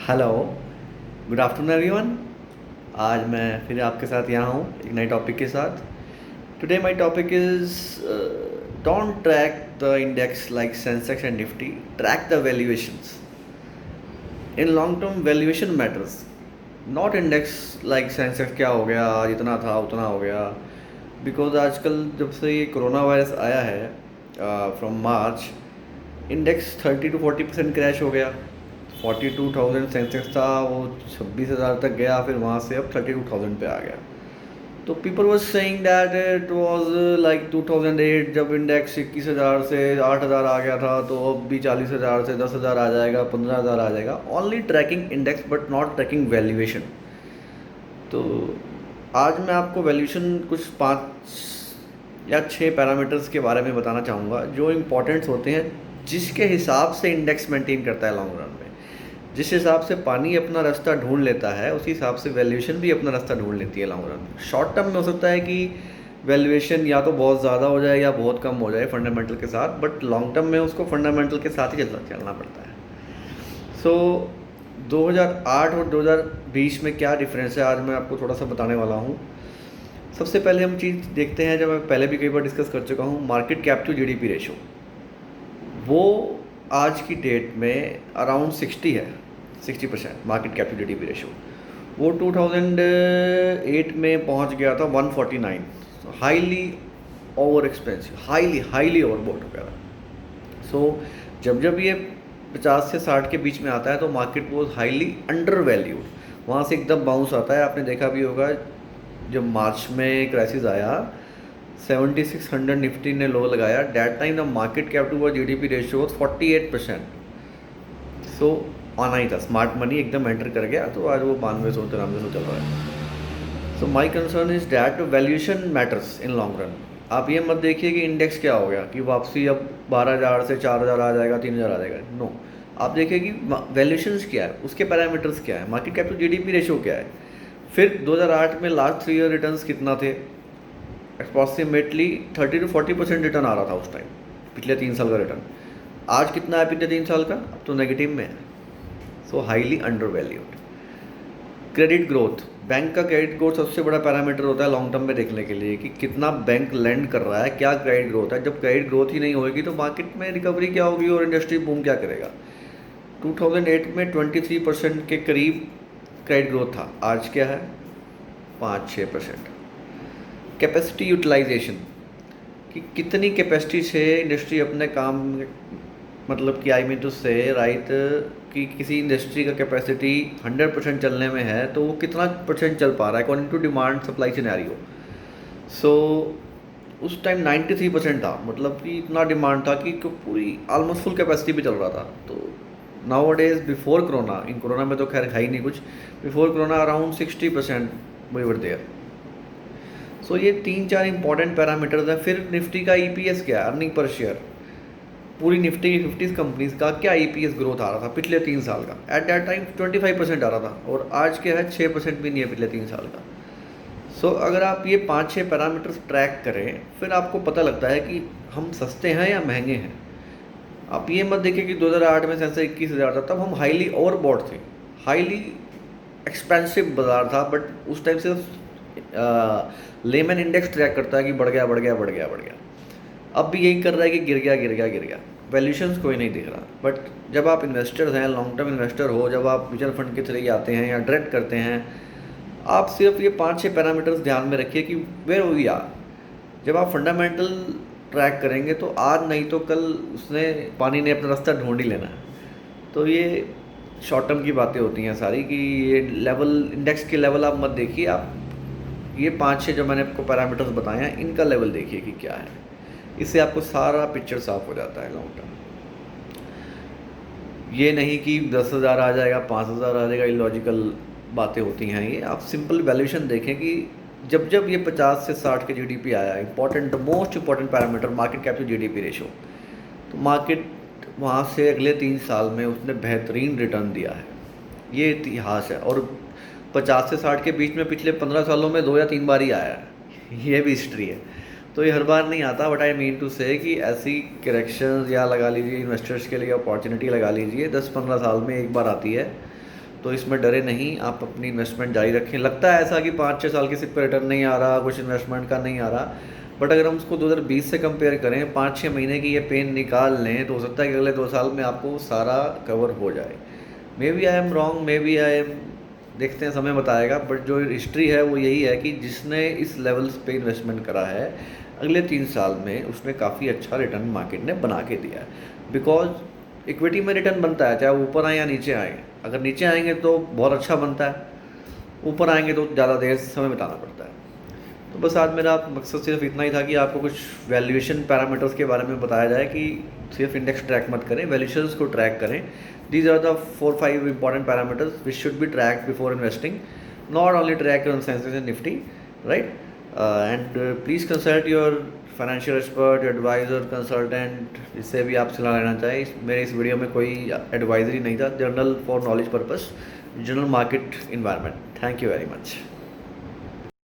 Hello, good afternoon everyone. आज मैं फिर आपके साथ यहाँ हूँ एक नए टॉपिक के साथ। Today my topic is don't track the index like Sensex and Nifty, track the valuations. In long term valuation matters, not index like Sensex क्या हो गया, आज इतना था उतना हो गया। बिकॉज आजकल जब से ये कोरोना वायरस आया है from March, index 30 to 40% crash हो गया। 42,000 सेंसेक्स था, वो 26,000 तक गया, फिर वहाँ से अब 32,000 पे आ गया। तो people was saying that it was like 2008 जब इंडेक्स 21,000 से 8,000 आ गया था, तो अब भी 40,000 से 10,000 आ जाएगा, 15,000 आ जाएगा। Only tracking index but not tracking valuation. तो आज मैं आपको वैल्यूएशन कुछ 5 या 6 पैरामीटर्स के बारे में बताना चाहूँगा जो इम्पोर्टेंट्स होते हैं, जिसके हिसाब से इंडेक्स मेंटेन करता है लॉन्ग रन में। जिस हिसाब से पानी अपना रास्ता ढूंढ लेता है, उसी हिसाब से वैल्यूएशन भी अपना रास्ता ढूंढ लेती है लॉन्ग रन में। शॉर्ट टर्म में हो सकता है कि वैल्यूएशन या तो बहुत ज़्यादा हो जाए या बहुत कम हो जाए फंडामेंटल के साथ, बट लॉन्ग टर्म में उसको फंडामेंटल के साथ ही चलना पड़ता है। सो 2008 और 2020 में क्या डिफरेंस है, आज मैं आपको थोड़ा सा बताने वाला हूँ। सबसे पहले हम चीज़ देखते हैं, जब मैं पहले भी कई बार डिस्कस कर चुका हूँ, market cap to GDP ratio. वो आज की डेट में अराउंड 60 है, 60% market cap to GDP ratio. वो 2008 में पहुंच गया था 149। Highly over expensive, highly overbought हो गया था। सो जब जब ये 50 से 60 के बीच में आता है तो मार्केट वो हाईली अंडर वैल्यूड, वहाँ से एकदम बाउंस आता है। आपने देखा भी होगा जब मार्च में क्राइसिस आया, 7600 निफ्टी ने लो लगाया। That time the market cap to GDP ratio 48%। So आना ही था, स्मार्ट मनी एकदम एंटर कर गया, तो आज वो 9200 चल रहा है। So my concern is that valuation matters in long run. आप ये मत देखिए कि इंडेक्स क्या हो गया कि वापसी अब 12,000 से 4,000 आ जाएगा, 3,000 आ जाएगा। नो, आप देखिए कि वैल्यूएशंस क्या है, उसके पैरामीटर्स क्या है, market cap to GDP ratio क्या है। फिर 2008 में लास्ट 3 ईयर रिटर्न्स कितना थे, अप्रॉक्सीमेटली 30 to 40% रिटर्न आ रहा था उस टाइम, पिछले 3 साल का रिटर्न। आज कितना है पिछले 3 साल का, अब तो नेगेटिव में है। सो highly under valued. Credit growth, bank का क्रेडिट ग्रोथ सबसे बड़ा पैरामीटर होता है लॉन्ग टर्म में देखने के लिए कि कितना बैंक लेंड कर रहा है, क्या क्रेडिट ग्रोथ है। जब क्रेडिट ग्रोथ ही नहीं होगी तो मार्केट में रिकवरी क्या होगी और इंडस्ट्री बूम क्या करेगा। 2008 में 23% के करीब क्रेडिट ग्रोथ था, आज क्या है 5-6%। कैपेसिटी यूटिलाइजेशन, कि कितनी कैपेसिटी से इंडस्ट्री अपने काम, मतलब कि आई मीन टू से राइट, कि किसी इंडस्ट्री का कैपेसिटी 100% चलने में है तो वो कितना परसेंट चल पा रहा है according to demand supply scenario. So उस टाइम 93% था, मतलब कि इतना डिमांड था कि पूरी ऑलमोस्ट फुल कैपेसिटी पे चल रहा था। तो now days before corona, in corona में तो खैर है ही नहीं कुछ, before corona around 60% we were there. So ये 3-4 इंपॉर्टेंट पैरामीटर्स हैं। फिर निफ्टी का ईपीएस क्या है, अर्निंग पर शेयर, पूरी निफ्टी की 50 कंपनीज का क्या ईपीएस ग्रोथ आ रहा था पिछले 3 साल का। एट दैट टाइम 25% आ रहा था, और आज क्या है 6% भी नहीं है पिछले 3 साल का। सो अगर आप ये 5-6 पैरामीटर्स ट्रैक करें, फिर आपको पता लगता है कि हम सस्ते हैं या महंगे हैं। आप ये मत देखिए कि 2008 में सेंसेक्स 21,000 था, तब हम हाईली ओवरबॉट थे, हाईली एक्सपेंसिव बाजार था। बट उस टाइम सिर्फ लेमन इंडेक्स ट्रैक करता है कि बढ़ गया बढ़ गया बढ़ गया बढ़ गया। अब भी यही कर रहा है कि गिर गया गिर गया गिर गया, वैल्यूशंस कोई नहीं दिख रहा। बट जब आप इन्वेस्टर्स हैं, लॉन्ग टर्म इन्वेस्टर हो, जब आप म्यूचुअल फंड के थ्रू आते हैं या डायरेक्ट करते हैं, आप सिर्फ ये 5-6 पैरामीटर्स ध्यान में रखिए कि वेयर वी आर। जब आप फंडामेंटल ट्रैक करेंगे तो आज नहीं तो कल उसने, पानी ने अपना रास्ता ढूंढ ही लेना है। तो ये शॉर्ट टर्म की बातें होती हैं सारी, कि ये लेवल, इंडेक्स के लेवल आप मत देखिए, आप ये 5-6 जो मैंने आपको पैरामीटर्स बताए हैं इनका लेवल देखिए कि क्या है। इससे आपको सारा पिक्चर साफ हो जाता है लॉन्ग टर्म। ये नहीं कि 10,000 आ जाएगा, 5,000 आ जाएगा, इलॉजिकल बातें होती हैं ये। आप सिंपल वैल्यूएशन देखें कि जब जब ये 50 से 60 के जीडीपी आया, important, most important parameter market cap to GDP ratio, तो मार्केट वहाँ से अगले 3 साल में उसने बेहतरीन रिटर्न दिया है। ये इतिहास है। और 50 से 60 के बीच में पिछले 15 सालों में 2 या 3 बार ही आया है, ये भी हिस्ट्री है। तो ये हर बार नहीं आता, बट आई मीन टू से कि ऐसी करेक्शंस, या लगा लीजिए इन्वेस्टर्स के लिए अपॉर्चुनिटी लगा लीजिए, 10-15 साल में एक बार आती है। तो इसमें डरे नहीं, आप अपनी इन्वेस्टमेंट जारी रखें। लगता है ऐसा कि 5-6 साल की सिप पे रिटर्न नहीं आ रहा, कुछ इन्वेस्टमेंट का नहीं आ रहा, बट अगर हम उसको 2020 से कंपेयर करें, 5-6 महीने की ये पेन निकाल लें तो हो सकता है कि अगले 2 साल में आपको सारा कवर हो जाए। Maybe I am wrong, maybe I am, देखते हैं, समय बताएगा, बट जो हिस्ट्री है वो यही है कि जिसने इस लेवल्स पे इन्वेस्टमेंट करा है, अगले 3 साल में उसने काफ़ी अच्छा रिटर्न मार्केट ने बना के दिया है। बिकॉज इक्विटी में रिटर्न बनता है, चाहे ऊपर आए या नीचे आए। अगर नीचे आएंगे तो बहुत अच्छा बनता है, ऊपर आएंगे तो ज़्यादा देर समय बिताना पड़ता है। तो बस आज मेरा मकसद सिर्फ इतना ही था कि आपको कुछ वैल्यूएशन पैरामीटर्स के बारे में बताया जाए कि सिर्फ इंडेक्स ट्रैक मत करें, वैल्यूएशंस को ट्रैक करें। These are the 4-5 important parameters which should be track before investing, not only track consensus in Nifty, right? And please consult your financial expert, advisor, consultant, जिससे भी आप सलाह लेना चाहें। मेरे इस वीडियो में कोई एडवाइजरी नहीं था, general for knowledge purpose, general market environment. Thank you very much.